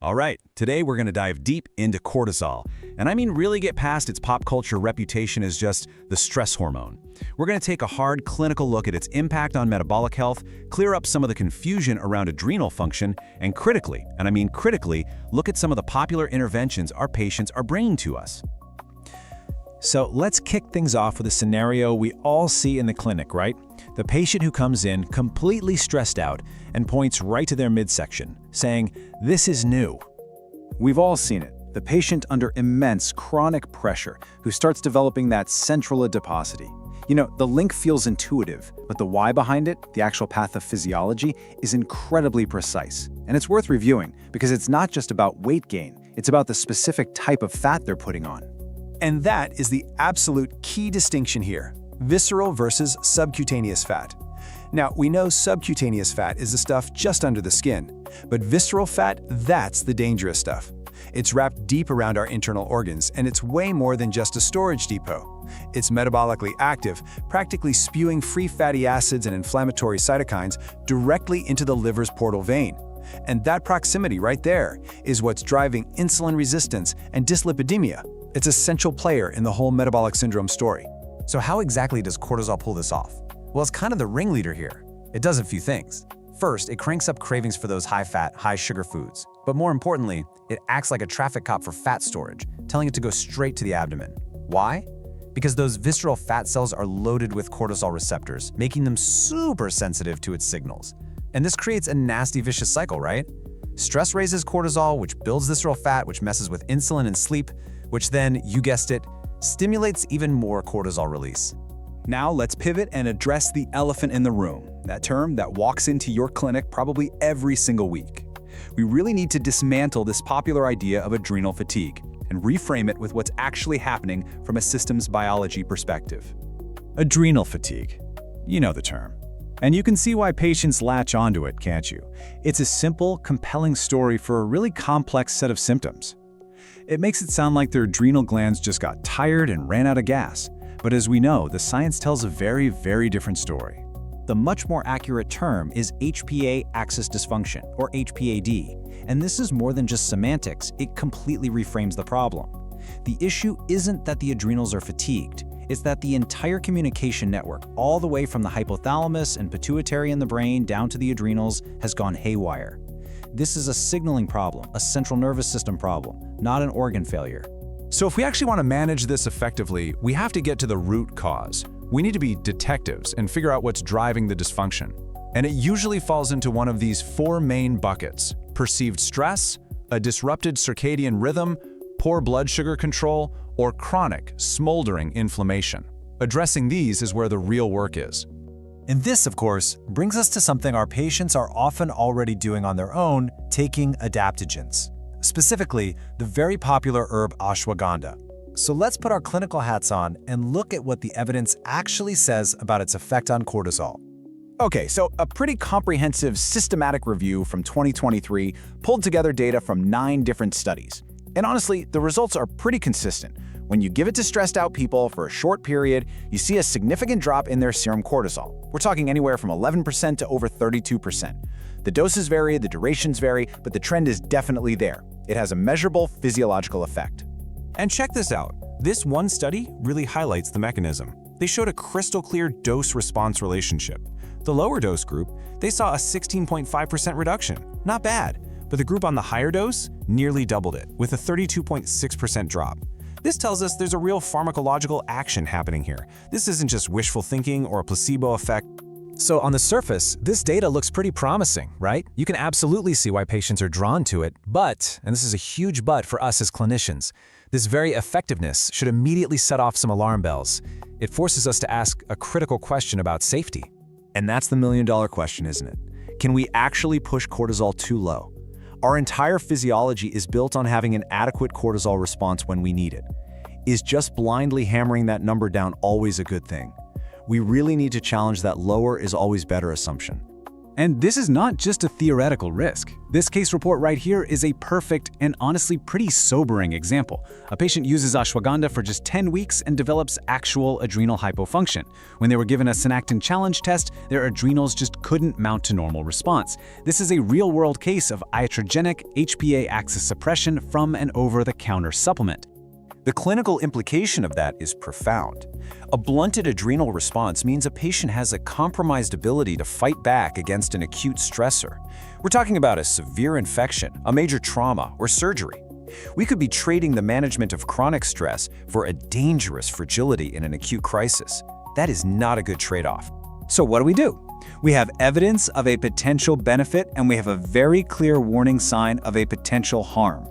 All right, today we're going to dive deep into cortisol. And I mean really get past its pop culture reputation as just the stress hormone. We're going to take a hard clinical look at its impact on metabolic health, clear up some of the confusion around adrenal function, and critically, and I mean critically, look at some of the popular interventions our patients are bringing to us. So let's kick things off with a scenario we all see in the clinic, right? The patient who comes in completely stressed out and points right to their midsection, saying, "This is new." We've all seen it. The patient under immense chronic pressure who starts developing that central adiposity. You know, the link feels intuitive, but the why behind it, the actual pathophysiology, is incredibly precise. And it's worth reviewing because it's not just about weight gain, it's about the specific type of fat they're putting on. And that is the absolute key distinction here: visceral versus subcutaneous fat. Now, we know subcutaneous fat is the stuff just under the skin, but visceral fat, that's the dangerous stuff. It's wrapped deep around our internal organs, and it's way more than just a storage depot. It's metabolically active, practically spewing free fatty acids and inflammatory cytokines directly into the liver's portal vein. And that proximity right there is what's driving insulin resistance and dyslipidemia. It's a central player in the whole metabolic syndrome story. So how exactly does cortisol pull this off? Well, it's kind of the ringleader here. It does a few things. First, it cranks up cravings for those high-fat, high-sugar foods. But more importantly, it acts like a traffic cop for fat storage, telling it to go straight to the abdomen. Why? Because those visceral fat cells are loaded with cortisol receptors, making them super sensitive to its signals. And this creates a nasty, vicious cycle, right? Stress raises cortisol, which builds visceral fat, which messes with insulin and sleep, which then, you guessed it, stimulates even more cortisol release. Now let's pivot and address the elephant in the room, that term that walks into your clinic probably every single week. We really need to dismantle this popular idea of adrenal fatigue and reframe it with what's actually happening from a systems biology perspective. Adrenal fatigue. You know the term. And you can see why patients latch onto it, can't you? It's a simple, compelling story for a really complex set of symptoms. It makes it sound like their adrenal glands just got tired and ran out of gas. But as we know, the science tells a very, very different story. The much more accurate term is HPA axis dysfunction, or HPAD, and this is more than just semantics, it completely reframes the problem. The issue isn't that the adrenals are fatigued, it's that the entire communication network, all the way from the hypothalamus and pituitary in the brain down to the adrenals, has gone haywire. This is a signaling problem, a central nervous system problem, not an organ failure. So if we actually want to manage this effectively, we have to get to the root cause. We need to be detectives and figure out what's driving the dysfunction. And it usually falls into one of these four main buckets: perceived stress, a disrupted circadian rhythm, poor blood sugar control, or chronic, smoldering inflammation. Addressing these is where the real work is. And this, of course, brings us to something our patients are often already doing on their own, taking adaptogens. Specifically, the very popular herb ashwagandha. So let's put our clinical hats on and look at what the evidence actually says about its effect on cortisol. Okay, so a pretty comprehensive systematic review from 2023 pulled together data from 9 different studies. And honestly, the results are pretty consistent. When you give it to stressed out people for a short period, you see a significant drop in their serum cortisol. We're talking anywhere from 11% to over 32%. The doses vary, the durations vary, but the trend is definitely there. It has a measurable physiological effect. And check this out. This one study really highlights the mechanism. They showed a crystal clear dose-response relationship. The lower dose group, they saw a 16.5% reduction. Not bad. But the group on the higher dose nearly doubled it, with a 32.6% drop. This tells us there's a real pharmacological action happening here. This isn't just wishful thinking or a placebo effect. So on the surface, this data looks pretty promising, right? You can absolutely see why patients are drawn to it, but, and this is a huge but for us as clinicians, this very effectiveness should immediately set off some alarm bells. It forces us to ask a critical question about safety. And that's the million-dollar question, isn't it? Can we actually push cortisol too low? Our entire physiology is built on having an adequate cortisol response when we need it. Is just blindly hammering that number down always a good thing? We really need to challenge that lower is always better assumption. And this is not just a theoretical risk. This case report right here is a perfect and honestly pretty sobering example. A patient uses ashwagandha for just 10 weeks and develops actual adrenal hypofunction. When they were given a synactin challenge test, their adrenals just couldn't mount to normal response. This is a real-world case of iatrogenic HPA axis suppression from an over-the-counter supplement. The clinical implication of that is profound. A blunted adrenal response means a patient has a compromised ability to fight back against an acute stressor. We're talking about a severe infection, a major trauma, or surgery. We could be trading the management of chronic stress for a dangerous fragility in an acute crisis. That is not a good trade-off. So what do? We have evidence of a potential benefit, and we have a very clear warning sign of a potential harm.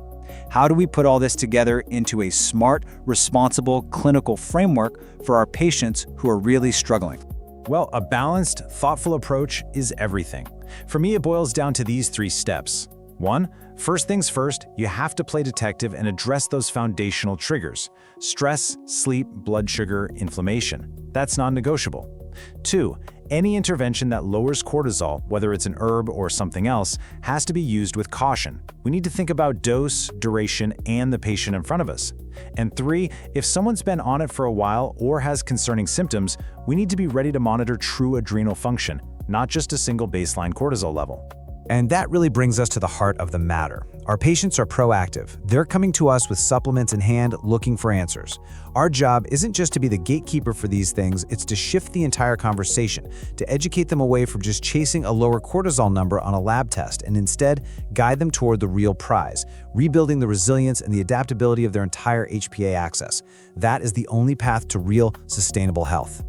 How do we put all this together into a smart, responsible clinical framework for our patients who are really struggling? Well, a balanced, thoughtful approach is everything. For me, it boils down to these 3 steps. 1. First things first, you have to play detective and address those foundational triggers: stress, sleep, blood sugar, inflammation. That's non-negotiable. 2. Any intervention that lowers cortisol, whether it's an herb or something else, has to be used with caution. We need to think about dose, duration, and the patient in front of us. And 3, if someone's been on it for a while or has concerning symptoms, we need to be ready to monitor true adrenal function, not just a single baseline cortisol level. And that really brings us to the heart of the matter. Our patients are proactive. They're coming to us with supplements in hand, looking for answers. Our job isn't just to be the gatekeeper for these things, it's to shift the entire conversation, to educate them away from just chasing a lower cortisol number on a lab test, and instead guide them toward the real prize, rebuilding the resilience and the adaptability of their entire HPA axis. That is the only path to real, sustainable health.